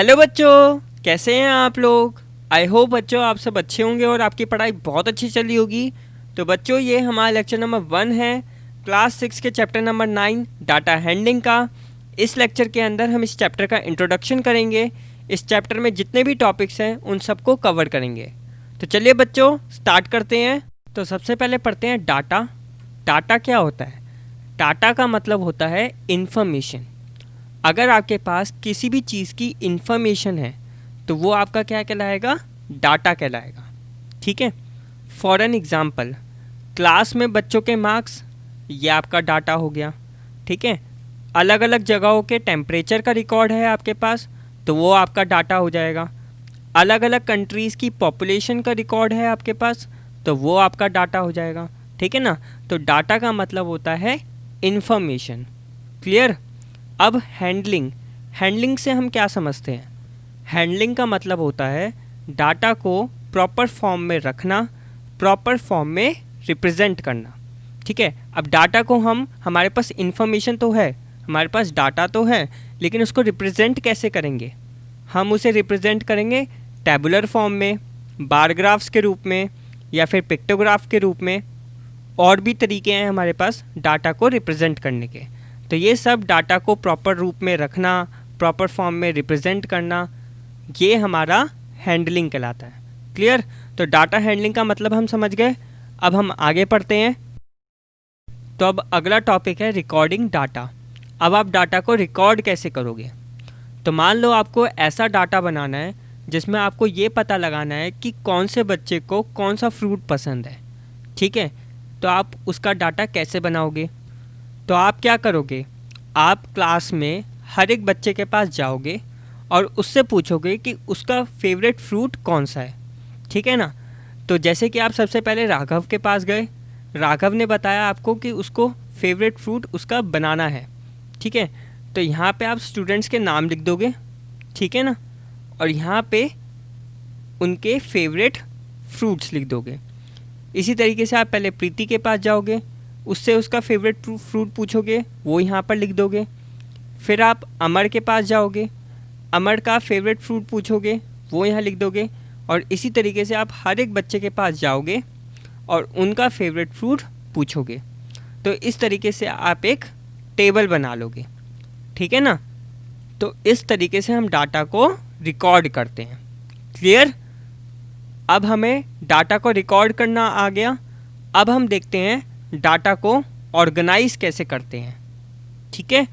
Hello बच्चों, कैसे हैं आप लोग। आई होप बच्चों आप सब अच्छे होंगे और आपकी पढ़ाई बहुत अच्छी चली होगी। तो बच्चों ये हमारा लेक्चर नंबर 1 है, क्लास 6 के चैप्टर नंबर 9 डाटा हैंडलिंग का। इस लेक्चर के अंदर हम इस चैप्टर का इंट्रोडक्शन करेंगे। इस चैप्टर में जितने भी टॉपिक्स हैं उन सबको कवर करेंगे। तो चलिए बच्चों स्टार्ट करते हैं। तो सबसे पहले पढ़ते हैं डाटा। डाटा क्या होता है? डाटा का मतलब होता है इन्फॉर्मेशन। अगर आपके पास किसी भी चीज़ की इन्फॉर्मेशन है तो वो आपका क्या कहलाएगा? डाटा कहलाएगा। ठीक है। फॉर एन एग्ज़ाम्पल, क्लास में बच्चों के मार्क्स, ये आपका डाटा हो गया। ठीक है। अलग अलग जगहों के टेम्परेचर का रिकॉर्ड है आपके पास तो वो आपका डाटा हो जाएगा। अलग अलग कंट्रीज़ की पॉपुलेशन का रिकॉर्ड है आपके पास तो वो आपका डाटा हो जाएगा। ठीक है ना। तो डाटा का मतलब होता है इन्फॉर्मेशन। क्लियर। अब हैंडलिंग से हम क्या समझते हैं? हैंडलिंग का मतलब होता है डाटा को प्रॉपर फॉर्म में रखना, प्रॉपर फॉर्म में रिप्रेजेंट करना। ठीक है। अब डाटा को हमारे पास इन्फॉर्मेशन तो है, हमारे पास डाटा तो है, लेकिन उसको रिप्रेजेंट कैसे करेंगे? हम उसे रिप्रेजेंट करेंगे टैबुलर फॉर्म में, बार ग्राफ्स के रूप में, या फिर पिक्टोग्राफ के रूप में। और भी तरीके हैं हमारे पास डाटा को रिप्रेजेंट करने के। तो ये सब डाटा को प्रॉपर रूप में रखना, प्रॉपर फॉर्म में रिप्रेजेंट करना, ये हमारा हैंडलिंग कहलाता है। क्लियर। तो डाटा हैंडलिंग का मतलब हम समझ गए। अब हम आगे पढ़ते हैं। तो अब अगला टॉपिक है रिकॉर्डिंग डाटा। अब आप डाटा को रिकॉर्ड कैसे करोगे? तो मान लो आपको ऐसा डाटा बनाना है जिसमें आपको ये पता लगाना है कि कौन से बच्चे को कौन सा फ्रूट पसंद है। ठीक है। तो आप उसका डाटा कैसे बनाओगे? तो आप क्या करोगे? आप क्लास में हर एक बच्चे के पास जाओगे और उससे पूछोगे कि उसका फेवरेट फ्रूट कौन सा है। ठीक है ना। तो जैसे कि आप सबसे पहले राघव के पास गए, राघव ने बताया आपको कि उसको फेवरेट फ्रूट उसका बनाना है। ठीक है। तो यहाँ पे आप स्टूडेंट्स के नाम लिख दोगे। ठीक है ना। और यहाँ पे उनके फेवरेट फ्रूट्स लिख दोगे। इसी तरीके से आप पहले प्रीति के पास जाओगे, उससे उसका फेवरेट फ्रूट पूछोगे, वो यहाँ पर लिख दोगे। फिर आप अमर के पास जाओगे, अमर का फेवरेट फ्रूट पूछोगे, वो यहाँ लिख दोगे। और इसी तरीके से आप हर एक बच्चे के पास जाओगे और उनका फेवरेट फ्रूट पूछोगे। तो इस तरीके से आप एक टेबल बना लोगे। ठीक है ना। तो इस तरीके से हम डाटा को रिकॉर्ड करते हैं। क्लियर। अब हमें डाटा को रिकॉर्ड करना आ गया। अब हम देखते हैं डाटा को ऑर्गेनाइज कैसे करते हैं। ठीक है।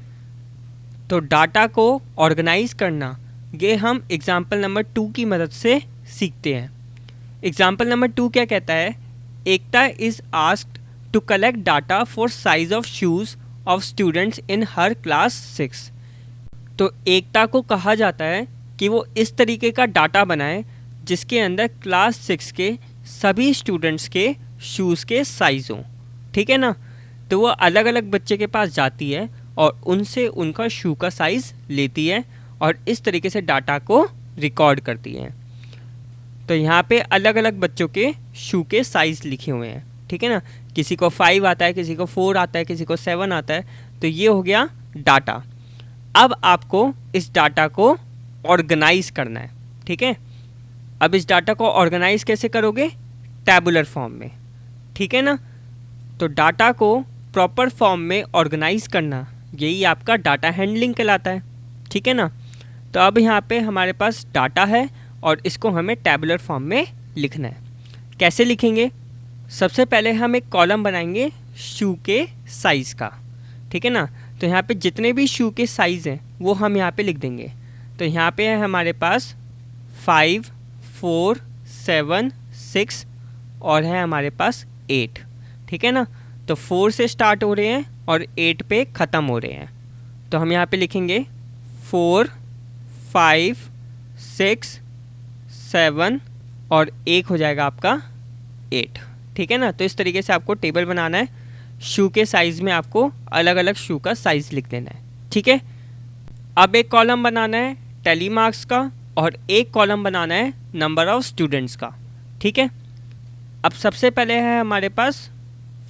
तो डाटा को ऑर्गेनाइज करना ये हम एग्जाम्पल नंबर 2 की मदद से सीखते हैं। एग्जाम्पल नंबर 2 क्या कहता है? Ekta is asked to collect data for size of shoes of students in her class 6। तो एकता को कहा जाता है कि वो इस तरीके का डाटा बनाए जिसके अंदर क्लास 6 के सभी स्टूडेंट्स के शूज़ के साइज़ हों। ठीक है ना। तो वो अलग अलग बच्चे के पास जाती है और उनसे उनका शू का साइज़ लेती है और इस तरीके से डाटा को रिकॉर्ड करती है। तो यहाँ पे अलग अलग बच्चों के शू के साइज़ लिखे हुए हैं। ठीक है ना। किसी को 5 आता है, किसी को 4 आता है, किसी को 7 आता है। तो ये हो गया डाटा। अब आपको इस डाटा को ऑर्गेनाइज करना है। ठीक है। अब इस डाटा को ऑर्गेनाइज कैसे करोगे? टैबुलर फॉर्म में। ठीक है ना। तो डाटा को प्रॉपर फॉर्म में ऑर्गेनाइज करना यही आपका डाटा हैंडलिंग कहलाता है। ठीक है ना। तो अब यहाँ पे हमारे पास डाटा है और इसको हमें टैबुलर फॉर्म में लिखना है। कैसे लिखेंगे? सबसे पहले हम एक कॉलम बनाएंगे शू के साइज़ का। ठीक है ना। तो यहाँ पे जितने भी शू के साइज़ हैं वो हम यहाँ पे लिख देंगे। तो यहाँ पे है हमारे पास 5, 4, 7, 6 और है हमारे पास 8। ठीक है ना। तो 4 से स्टार्ट हो रहे हैं और 8 पे ख़त्म हो रहे हैं। तो हम यहाँ पे लिखेंगे 4, 5, 6, 7 और एक हो जाएगा आपका 8। ठीक है ना। तो इस तरीके से आपको टेबल बनाना है। शू के साइज़ में आपको अलग अलग शू का साइज़ लिख देना है। ठीक है। अब एक कॉलम बनाना है टैली मार्क्स का और एक कॉलम बनाना है नंबर ऑफ़ स्टूडेंट्स का। ठीक है। अब सबसे पहले है हमारे पास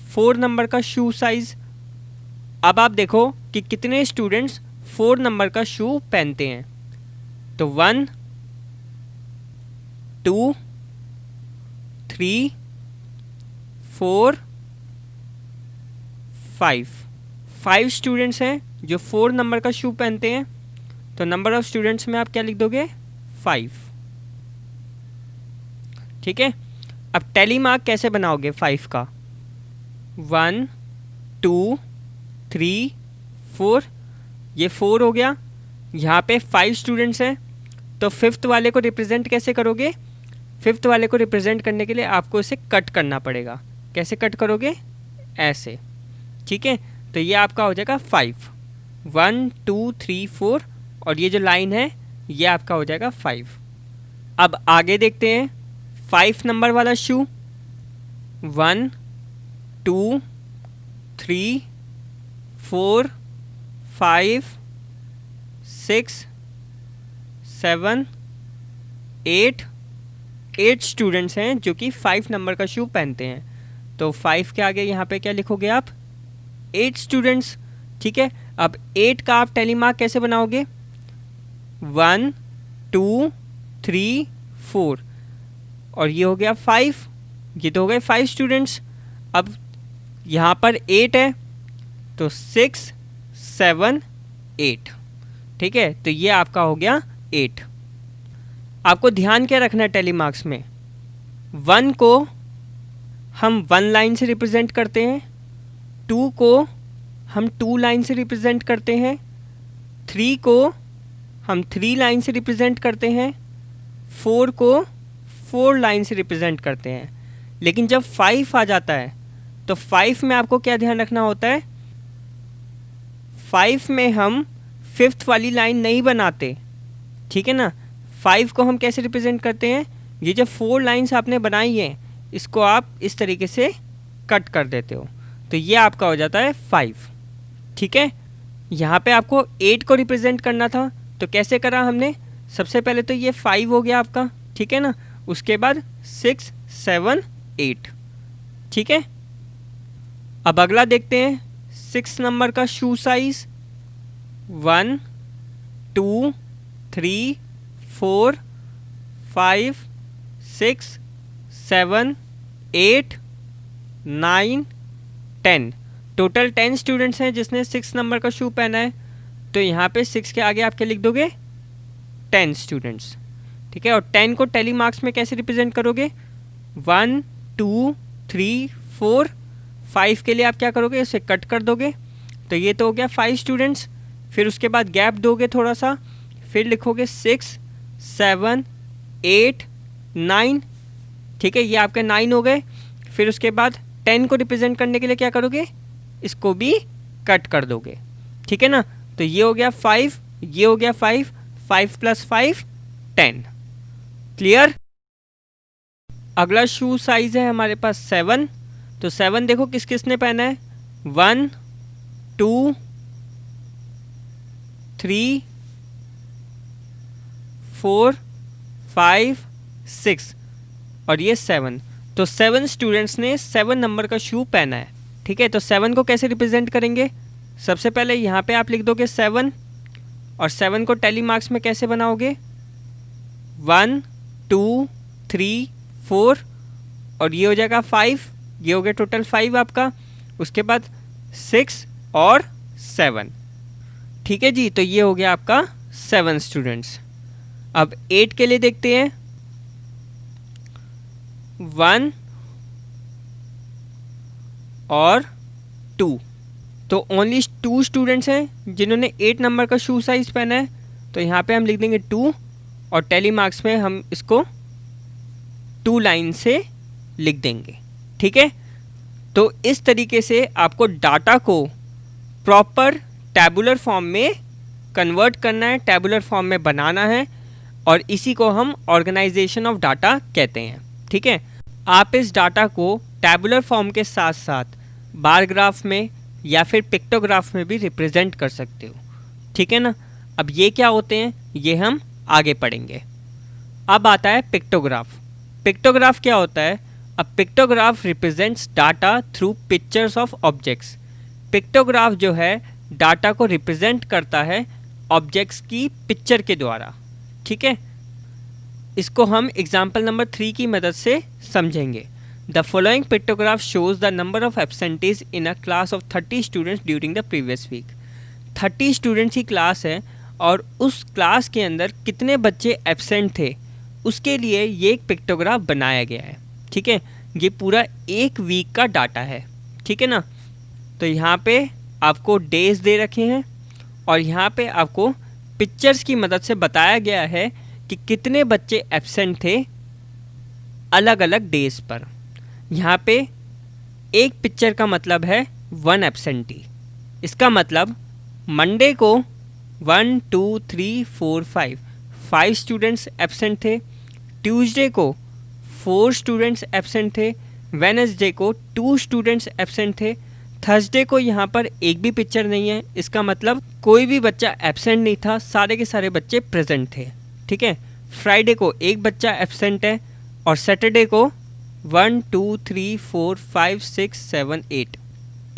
4 नंबर का शू साइज़। अब आप देखो कि कितने स्टूडेंट्स 4 नंबर का शू पहनते हैं। तो 1 2 3 4 5 स्टूडेंट्स हैं जो 4 नंबर का शू पहनते हैं, तो नंबर ऑफ स्टूडेंट्स में आप क्या लिख दोगे? 5। ठीक है, अब टैली मार्क कैसे बनाओगे 5 का? 1 2 3 4, ये 4 हो गया। यहाँ पे 5 स्टूडेंट्स हैं, तो 5th वाले को रिप्रेजेंट कैसे करोगे? 5th वाले को रिप्रेजेंट करने के लिए आपको इसे कट करना पड़ेगा। कैसे कट करोगे? ऐसे। ठीक है, तो ये आपका हो जाएगा 5। 1 2 3 4 और ये जो लाइन है ये आपका हो जाएगा 5। अब आगे देखते हैं 5 नंबर वाला शू। 1 2 3 4 5 6 7 8 स्टूडेंट्स हैं जो कि 5 नंबर का शू पहनते हैं, तो 5 के आगे यहाँ पे क्या लिखोगे आप? 8 स्टूडेंट्स। ठीक है, अब 8 का आप टैली मार्क कैसे बनाओगे? 1 2 3 4 और ये हो गया 5, ये तो हो गए 5 स्टूडेंट्स। अब यहाँ पर 8 है, तो 6 7 8। ठीक है, तो ये आपका हो गया 8। आपको ध्यान क्या रखना है टैली मार्क्स में? 1 को हम 1 लाइन से रिप्रेजेंट करते हैं, 2 को हम 2 लाइन से रिप्रेजेंट करते हैं, 3 को हम 3 लाइन से रिप्रेजेंट करते हैं, 4 को 4 लाइन से रिप्रेजेंट करते हैं। लेकिन जब 5 आ जाता है तो 5 में आपको क्या ध्यान रखना होता है? 5 में हम 5th वाली लाइन नहीं बनाते। ठीक है ना, 5 को हम कैसे रिप्रेजेंट करते हैं? ये जो 4 लाइन्स आपने बनाई हैं इसको आप इस तरीके से कट कर देते हो, तो ये आपका हो जाता है 5। ठीक है, यहाँ पे आपको 8 को रिप्रेजेंट करना था, तो कैसे करा हमने? सबसे पहले तो ये 5 हो गया आपका, ठीक है ना, उसके बाद 6 7 8। ठीक है, अब अगला देखते हैं 6 नंबर का शू साइज। 1 2 3 4 5 6 7 8 9 10, टोटल 10 स्टूडेंट्स हैं जिसने 6 नंबर का शू पहना है, तो यहाँ पे 6 के आगे आप क्या लिख दोगे? 10 स्टूडेंट्स। ठीक है, और 10 को टैली मार्क्स में कैसे रिप्रेजेंट करोगे? 1 2 3 4 5 के लिए आप क्या करोगे? इसे कट कर दोगे, तो ये तो हो गया 5 स्टूडेंट्स। फिर उसके बाद गैप दोगे थोड़ा सा, फिर लिखोगे 6 7 8 9। ठीक है, ये आपके 9 हो गए। फिर उसके बाद 10 को रिप्रेजेंट करने के लिए क्या करोगे? इसको भी कट कर दोगे। ठीक है ना, तो ये हो गया 5, ये हो गया 5, 5 + 5 10। क्लियर? अगला शू साइज है हमारे पास 7, तो 7 देखो किस किसने पहना है? 1 2 3 4 5 6 और ये 7, तो 7 स्टूडेंट्स ने 7 नंबर का शू पहना है। ठीक है, तो 7 को कैसे रिप्रेजेंट करेंगे? सबसे पहले यहाँ पे आप लिख दोगे 7, और 7 को टैली मार्क्स में कैसे बनाओगे? 1 2 3 4 और ये हो जाएगा 5, ये हो गया टोटल 5 आपका। उसके बाद 6 और 7। ठीक है जी, तो ये हो गया आपका 7 स्टूडेंट्स। अब 8 के लिए देखते हैं। 1 और 2, तो ओनली 2 स्टूडेंट्स हैं जिन्होंने 8 नंबर का शू साइज पहना है, तो यहाँ पे हम लिख देंगे 2 और टैली मार्क्स में हम इसको 2 लाइन से लिख देंगे। ठीक है, तो इस तरीके से आपको डाटा को प्रॉपर टैबुलर फॉर्म में कन्वर्ट करना है, टैबुलर फॉर्म में बनाना है, और इसी को हम ऑर्गेनाइजेशन ऑफ डाटा कहते हैं। ठीक है, आप इस डाटा को टैबुलर फॉर्म के साथ साथ बार ग्राफ में या फिर पिक्टोग्राफ में भी रिप्रेजेंट कर सकते हो। ठीक है ना, अब ये क्या होते हैं ये हम आगे पढ़ेंगे। अब आता है पिक्टोग्राफ। पिक्टोग्राफ क्या होता है? A pictograph represents data through pictures of objects. Pictograph जो है डाटा को रिप्रेजेंट करता है ऑब्जेक्ट्स की पिक्चर के द्वारा। ठीक है, इसको हम एग्जाम्पल नंबर 3 की मदद से समझेंगे। The following pictograph shows the number of absentees in a class of 30 students during the previous week. 30 students की क्लास है और उस क्लास के अंदर कितने बच्चे एब्सेंट थे उसके लिए ये एक पिक्टोग्राफ बनाया गया है। ठीक है, ये पूरा एक वीक का डाटा है। ठीक है ना, तो यहाँ पे आपको डेज दे रखे हैं और यहाँ पे आपको पिक्चर्स की मदद से बताया गया है कि कितने बच्चे एब्सेंट थे अलग अलग डेज पर। यहाँ पे एक पिक्चर का मतलब है 1 एब्सेंटी। इसका मतलब मंडे को 1 2 3 4 5 स्टूडेंट्स एब्सेंट थे, ट्यूसडे को 4 स्टूडेंट्स एब्सेंट थे, वेडनेसडे को 2 स्टूडेंट्स एब्सेंट थे, थर्सडे को यहाँ पर एक भी पिक्चर नहीं है। इसका मतलब कोई भी बच्चा एब्सेंट नहीं था, सारे के सारे बच्चे प्रेजेंट थे। ठीक है, फ्राइडे को एक बच्चा एब्सेंट है और सैटरडे को 1 2 3 4 5 6 7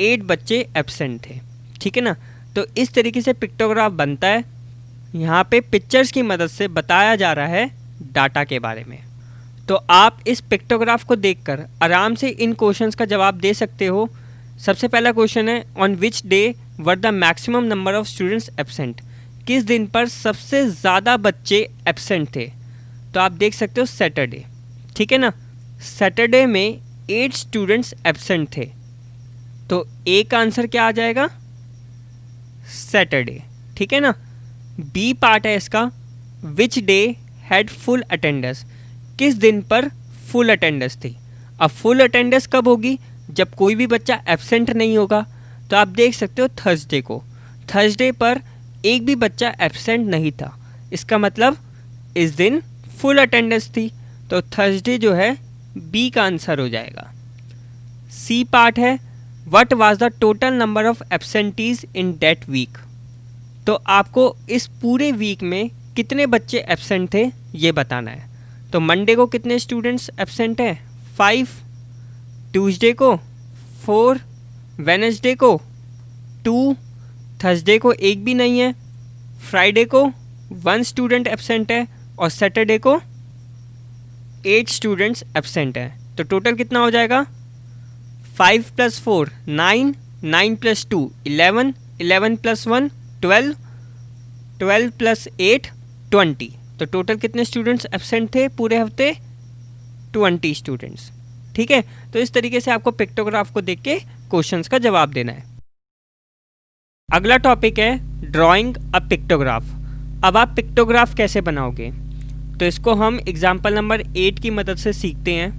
8 बच्चे एब्सेंट थे। ठीक है ना, तो इस तरीके से पिक्टोग्राफ बनता है। यहाँ पे पिक्चर्स की मदद से बताया जा रहा है डाटा के बारे में। तो आप इस पिक्टोग्राफ को देखकर आराम से इन क्वेश्चंस का जवाब दे सकते हो। सबसे पहला क्वेश्चन है, on which day were the maximum number of students absent. किस दिन पर सबसे ज़्यादा बच्चे एब्सेंट थे? तो आप देख सकते हो सैटरडे। ठीक है ना, सैटरडे में 8 स्टूडेंट्स एब्सेंट थे, तो ए का आंसर क्या आ जाएगा? सैटरडे। ठीक है ना, बी पार्ट है इसका, which day had full attendance. किस दिन पर फुल अटेंडेंस थी? अब फुल अटेंडेंस कब होगी? जब कोई भी बच्चा एब्सेंट नहीं होगा। तो आप देख सकते हो थर्सडे को। थर्सडे पर एक भी बच्चा एब्सेंट नहीं था, इसका मतलब इस दिन फुल अटेंडेंस थी, तो थर्सडे जो है बी का आंसर हो जाएगा। सी पार्ट है, what was the total number of absentees in that week. तो आपको इस पूरे वीक में कितने बच्चे एब्सेंट थे ये बताना है। तो मंडे को कितने स्टूडेंट्स एब्सेंट हैं? 5, ट्यूसडे को 4, वेडनेसडे को 2, थर्सडे को एक भी नहीं है, फ्राइडे को 1 स्टूडेंट एब्सेंट है और सैटरडे को 8 स्टूडेंट्स एब्सेंट हैं। तो टोटल कितना हो जाएगा? 5 + 4 9, 9 + 2 11, 11 + 1 12, 12 + 8 20। तो टोटल कितने स्टूडेंट्स एब्सेंट थे पूरे हफ्ते? 20 स्टूडेंट्स। ठीक है, तो इस तरीके से आपको पिक्टोग्राफ को देख के क्वेश्चंस का जवाब देना है। अगला टॉपिक है ड्राइंग अ पिक्टोग्राफ। अब आप पिक्टोग्राफ कैसे बनाओगे, तो इसको हम एग्जाम्पल नंबर 8 की मदद से सीखते हैं।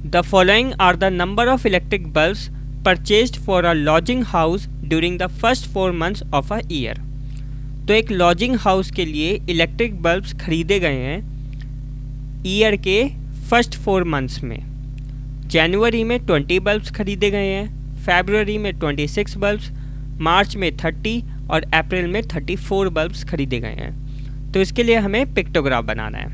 The following are the number of electric bulbs purchased for a lodging house during the first 4 months of a year. तो एक लॉजिंग हाउस के लिए इलेक्ट्रिक बल्ब्स खरीदे गए हैं ईयर के फर्स्ट 4 months में। जनवरी में 20 बल्ब्स खरीदे गए हैं, फरवरी में 26 बल्ब्स, मार्च में 30 और अप्रैल में 34 बल्ब्स खरीदे गए हैं। तो इसके लिए हमें पिक्टोग्राफ बनाना है।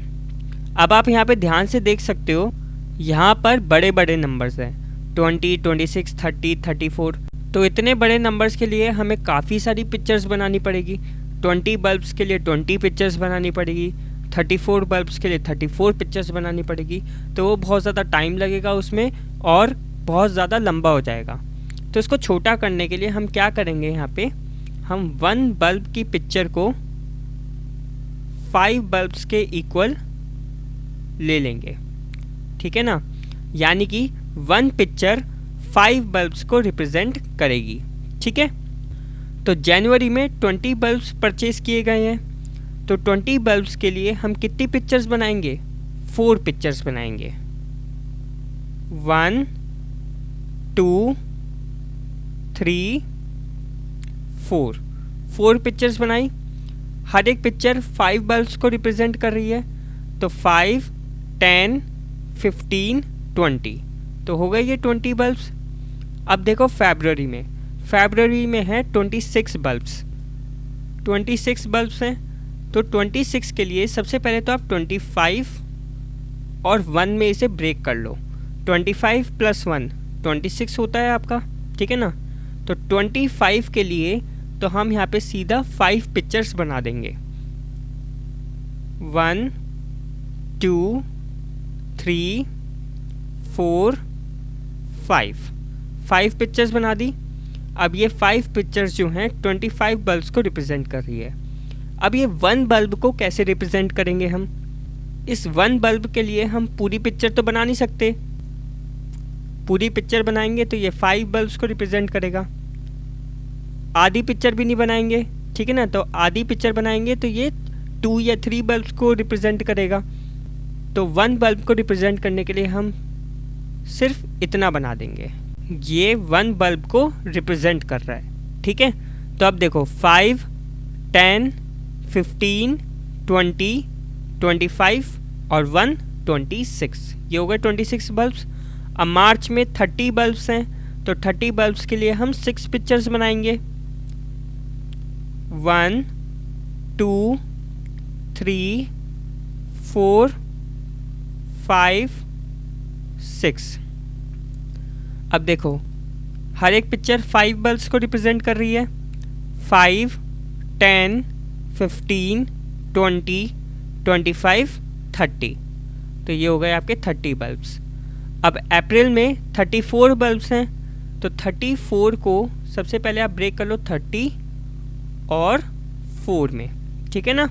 अब आप यहाँ पे ध्यान से देख सकते हो, यहाँ पर बड़े बड़े नंबर्स हैं 20, 26, 30, 34। तो इतने बड़े नंबर्स के लिए हमें काफ़ी सारी पिक्चर्स बनानी पड़ेगी। 20 बल्ब्स के लिए 20 पिक्चर्स बनानी पड़ेगी, 34 बल्ब्स के लिए 34 पिक्चर्स बनानी पड़ेगी। तो वो बहुत ज़्यादा टाइम लगेगा उसमें और बहुत ज़्यादा लंबा हो जाएगा। तो इसको छोटा करने के लिए हम क्या करेंगे, यहाँ पे हम 1 बल्ब की पिक्चर को 5 बल्ब्स के इक्वल ले लेंगे। ठीक है ना, यानी कि 1 पिक्चर 5 बल्ब्स को रिप्रेजेंट करेगी। ठीक है, तो जनवरी में 20 बल्ब्स परचेज किए गए हैं, तो 20 बल्ब्स के लिए हम कितनी पिक्चर्स बनाएंगे? 4 पिक्चर्स बनाएंगे। 1 2 3 4 पिक्चर्स बनाई। हर एक पिक्चर 5 बल्ब्स को रिप्रेजेंट कर रही है, तो 5 10 15 20, तो हो गए ये 20 बल्ब्स। अब देखो फरवरी में है 26 बल्ब्स। 26 बल्ब्स हैं, तो 26 के लिए सबसे पहले तो आप 25 और 1 में इसे ब्रेक कर लो। 25 + 1 26 होता है आपका। ठीक है ना, तो 25 के लिए तो हम यहाँ पे सीधा 5 पिक्चर्स बना देंगे। 1 2 3 4 5 पिक्चर्स बना दी। अब ये 5 पिक्चर्स जो हैं 25 बल्ब्स को रिप्रेजेंट कर रही है। अब ये 1 बल्ब को कैसे रिप्रेजेंट करेंगे हम? इस 1 बल्ब के लिए हम पूरी पिक्चर तो बना नहीं सकते। पूरी पिक्चर बनाएंगे तो ये 5 बल्ब्स को रिप्रेजेंट करेगा। आधी पिक्चर भी नहीं बनाएंगे, ठीक है ना, तो आधी पिक्चर बनाएंगे तो ये 2 या 3 बल्ब्स को रिप्रेजेंट करेगा। तो 1 बल्ब को रिप्रेजेंट करने के लिए हम सिर्फ इतना बना देंगे। ये 1 बल्ब को रिप्रेजेंट कर रहा है, ठीक है। तो अब देखो 5 10 15 20 25 और 1 26, ये हो गए 26 बल्ब्स। अब मार्च में 30 बल्ब्स हैं, तो 30 बल्ब्स के लिए हम 6 पिक्चर्स बनाएंगे। 1 2 3 4 5 6। अब देखो हर एक पिक्चर 5 बल्ब्स को रिप्रेजेंट कर रही है। 5 10 15 20 25 30, तो ये हो गए आपके 30 बल्ब्स। अब अप्रैल में 34 बल्ब्स हैं, तो 34 को सबसे पहले आप ब्रेक कर लो 30 और 4 में, ठीक है ना।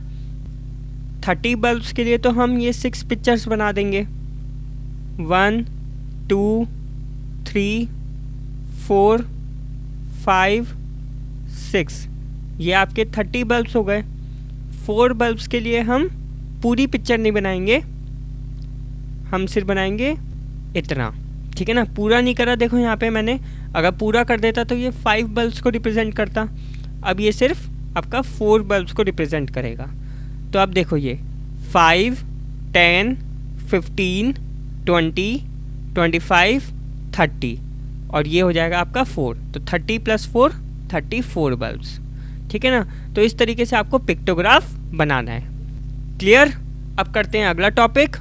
30 बल्ब्स के लिए तो हम ये 6 पिक्चर्स बना देंगे। 1 2 3 4 5 6, ये आपके 30 बल्ब्स हो गए। 4 बल्ब्स के लिए हम पूरी पिक्चर नहीं बनाएंगे, हम सिर्फ बनाएंगे इतना, ठीक है ना। पूरा नहीं करा, देखो यहाँ पे मैंने, अगर पूरा कर देता तो ये 5 बल्ब्स को रिप्रेजेंट करता। अब ये सिर्फ आपका 4 बल्ब्स को रिप्रेजेंट करेगा। तो अब देखो ये 5 10 15 20 25 30 और ये हो जाएगा आपका 4, तो 30 + 4 34 बल्ब्स, ठीक है ना। तो इस तरीके से आपको पिक्टोग्राफ बनाना है। क्लियर? अब करते हैं अगला टॉपिक।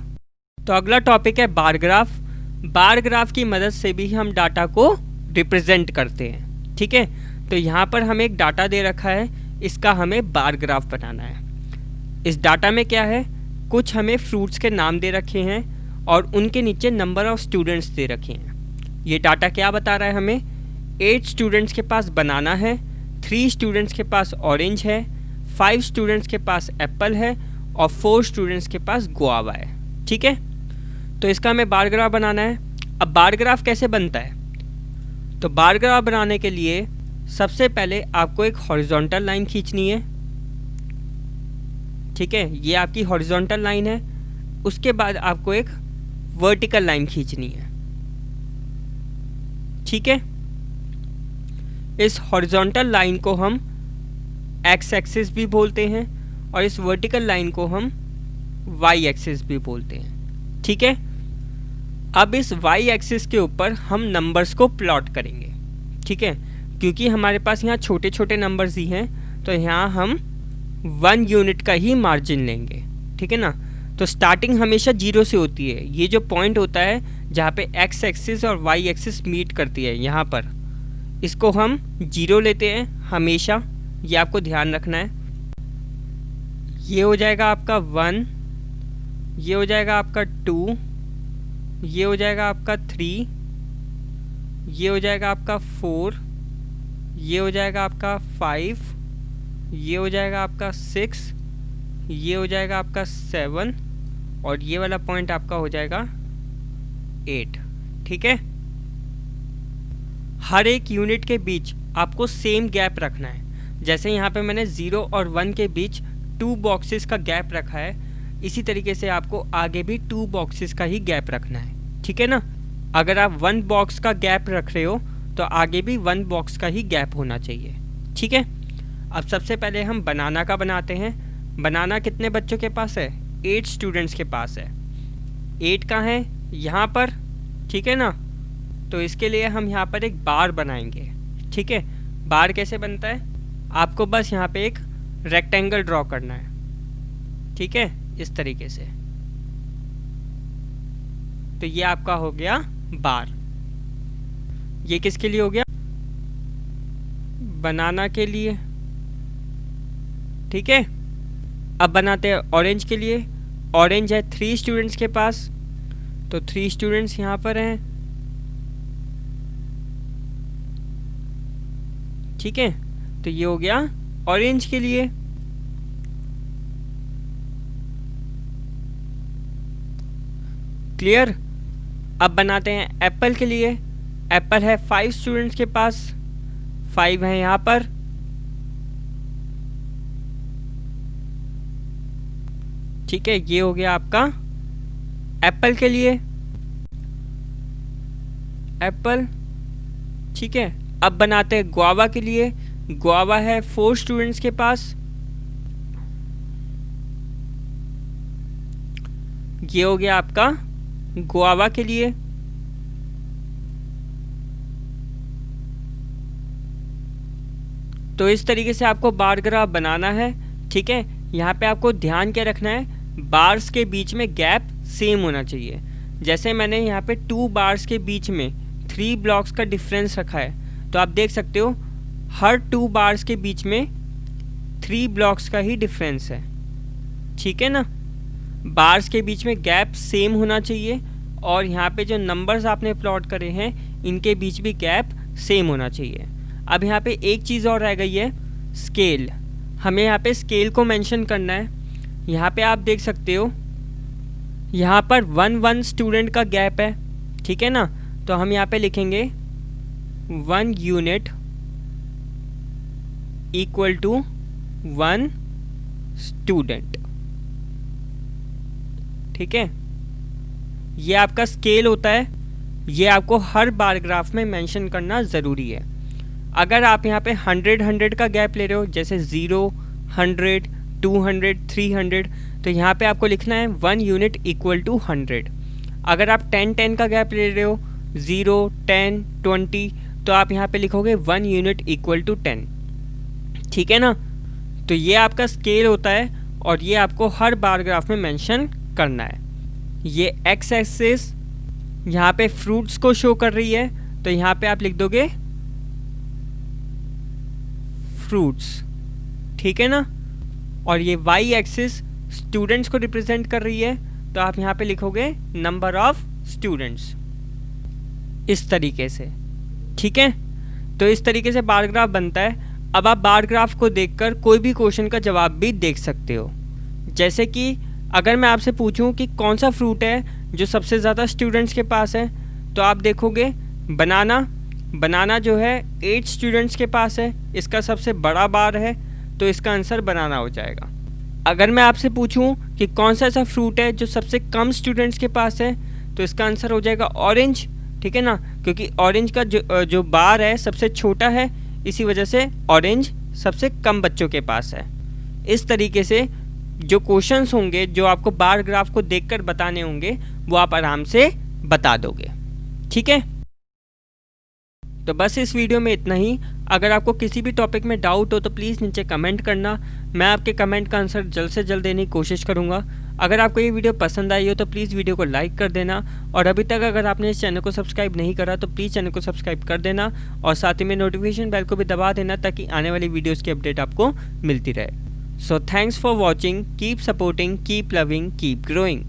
तो अगला टॉपिक है बार ग्राफ। बार ग्राफ की मदद से भी हम डाटा को रिप्रेजेंट करते हैं, ठीक है। तो यहाँ पर हमें एक डाटा दे रखा है, इसका हमें बार ग्राफ बनाना है। इस डाटा में क्या है, कुछ हमें फ्रूट्स के नाम दे रखे हैं और उनके नीचे नंबर ऑफ स्टूडेंट्स दे रखे हैं। ये डाटा क्या बता रहा है हमें? 8 स्टूडेंट्स के पास बनाना है, 3 स्टूडेंट्स के पास ऑरेंज है, 5 स्टूडेंट्स के पास एप्पल है और 4 स्टूडेंट्स के पास गुआवा है, ठीक है। तो इसका हमें बार ग्राफ बनाना है। अब बार ग्राफ कैसे बनता है? तो बार ग्राफ बनाने के लिए सबसे पहले आपको एक हॉरिजॉन्टल लाइन खींचनी है, ठीक है, ये आपकी हॉरिजॉन्टल लाइन है। उसके बाद आपको एक वर्टिकल लाइन खींचनी है, ठीक है। इस हॉरिजॉन्टल लाइन को हम एक्स एक्सिस भी बोलते हैं और इस वर्टिकल लाइन को हम वाई एक्सिस भी बोलते हैं, ठीक है। अब इस वाई एक्सिस के ऊपर हम नंबर्स को प्लॉट करेंगे, ठीक है। क्योंकि हमारे पास यहाँ छोटे छोटे नंबर्स ही हैं, तो यहाँ हम 1 यूनिट का ही मार्जिन लेंगे, ठीक है ना। तो स्टार्टिंग हमेशा 0 से होती है। ये जो पॉइंट होता है जहाँ पे एक्स एक्सिस और वाई एक्सिस मीट करती है, यहाँ पर इसको हम 0 लेते हैं हमेशा, ये आपको ध्यान रखना है। ये हो जाएगा आपका 1, ये हो जाएगा आपका 2, ये हो जाएगा आपका 3, ये हो जाएगा आपका 4, ये हो जाएगा आपका 5, ये हो जाएगा आपका 6, ये हो जाएगा आपका 7 और ये वाला पॉइंट आपका हो जाएगा 8, ठीक है। हर एक यूनिट के बीच आपको सेम गैप रखना है। जैसे यहाँ पे मैंने 0 और 1 के बीच 2 बॉक्सेस का गैप रखा है, इसी तरीके से आपको आगे भी 2 बॉक्सेस का ही गैप रखना है, ठीक है ना। अगर आप 1 बॉक्स का गैप रख रहे हो तो आगे भी 1 बॉक्स का ही गैप होना चाहिए, ठीक है। अब सबसे पहले हम बनाना का बनाते हैं। बनाना कितने बच्चों के पास है? 8 स्टूडेंट्स के पास है। 8 कहाँ है? यहाँ पर, ठीक है ना। तो इसके लिए हम यहाँ पर एक बार बनाएंगे, ठीक है। बार कैसे बनता है? आपको बस यहाँ पे एक रेक्टेंगल ड्रॉ करना है, ठीक है, इस तरीके से। तो ये आपका हो गया बार। ये किसके लिए हो गया? बनाना के लिए, ठीक है। अब बनाते हैं ऑरेंज के लिए। ऑरेंज है 3 स्टूडेंट्स के पास, तो 3 स्टूडेंट्स यहाँ पर हैं। ठीक है, तो ये हो गया ऑरेंज के लिए। क्लियर। अब बनाते हैं एप्पल के लिए। एप्पल है 5 स्टूडेंट्स के पास, 5 है यहाँ पर। ठीक है, ये हो गया आपका एप्पल के लिए एप्पल। ठीक है, अब बनाते हैं गुआवा के लिए। गुआवा है 4 स्टूडेंट्स के पास, ये हो गया आपका गुआवा के लिए। तो इस तरीके से आपको बार ग्राफ बनाना है। ठीक है, यहाँ पे आपको ध्यान क्या रखना है, बार्स के बीच में गैप सेम होना चाहिए। जैसे मैंने यहाँ पे 2 बार्स के बीच में 3 ब्लॉक्स का डिफरेंस रखा है, तो आप देख सकते हो हर 2 बार्स के बीच में 3 ब्लॉक्स का ही डिफरेंस है। ठीक है ना, बार्स के बीच में गैप सेम होना चाहिए, और यहाँ पे जो नंबर्स आपने प्लॉट करे हैं इनके बीच भी गैप सेम होना चाहिए। अब यहाँ पे एक चीज़ और रह गई है, स्केल। हमें यहाँ पे स्केल को मेंशन करना है। यहाँ पे आप देख सकते हो यहाँ पर 1 स्टूडेंट का गैप है। ठीक है ना, तो हम यहाँ पे लिखेंगे 1 यूनिट इक्वल टू 1 स्टूडेंट। ठीक है, ये आपका स्केल होता है, ये आपको हर बार ग्राफ में मेंशन करना ज़रूरी है। अगर आप यहाँ पे 100 का गैप ले रहे हो, जैसे 0, 100, 200, 300, तो यहाँ पे आपको लिखना है 1 यूनिट इक्वल टू 100। अगर आप 10 का गैप ले रहे हो, 0, 10, 20, तो आप यहाँ पे लिखोगे 1 यूनिट इक्वल टू 10। ठीक है ना, तो ये आपका स्केल होता है, और ये आपको हर बार ग्राफ में मेंशन करना है। ये एक्स एक्सिस यहाँ पे फ्रूट्स को शो कर रही है, तो यहाँ पे आप लिख दोगे फ्रूट्स। ठीक है ना, और ये वाई एक्सिस स्टूडेंट्स को रिप्रेजेंट कर रही है, तो आप यहाँ पे लिखोगे नंबर ऑफ स्टूडेंट्स, इस तरीके से। ठीक है, तो इस तरीके से बार ग्राफ बनता है। अब आप बार ग्राफ को देखकर कोई भी क्वेश्चन का जवाब भी देख सकते हो। जैसे कि अगर मैं आपसे पूछूं कि कौन सा फ्रूट है जो सबसे ज़्यादा स्टूडेंट्स के पास है, तो आप देखोगे बनाना जो है 8 स्टूडेंट्स के पास है, इसका सबसे बड़ा बार है, तो इसका आंसर बनाना हो जाएगा। अगर मैं आपसे पूछूं कि कौन सा ऐसा फ्रूट है जो सबसे कम स्टूडेंट्स के पास है, तो इसका आंसर हो जाएगा ऑरेंज। ठीक है ना, क्योंकि ऑरेंज का जो बार है सबसे छोटा है, इसी वजह से ऑरेंज सबसे कम बच्चों के पास है। इस तरीके से जो क्वेश्चंस होंगे जो आपको बार ग्राफ को देखकर बताने होंगे, वो आप आराम से बता दोगे। ठीक है, तो बस इस वीडियो में इतना ही। अगर आपको किसी भी टॉपिक में डाउट हो तो प्लीज़ नीचे कमेंट करना, मैं आपके कमेंट का आंसर जल्द से जल्द देने की कोशिश करूँगा। अगर आपको ये वीडियो पसंद आई हो तो प्लीज़ वीडियो को लाइक कर देना, और अभी तक अगर आपने इस चैनल को सब्सक्राइब नहीं करा तो प्लीज़ चैनल को सब्सक्राइब कर देना, और साथ ही में नोटिफिकेशन बेल को भी दबा देना, ताकि आने वाली वीडियोज़ की अपडेट आपको मिलती रहे। So thanks for watching, keep supporting, keep loving, keep growing.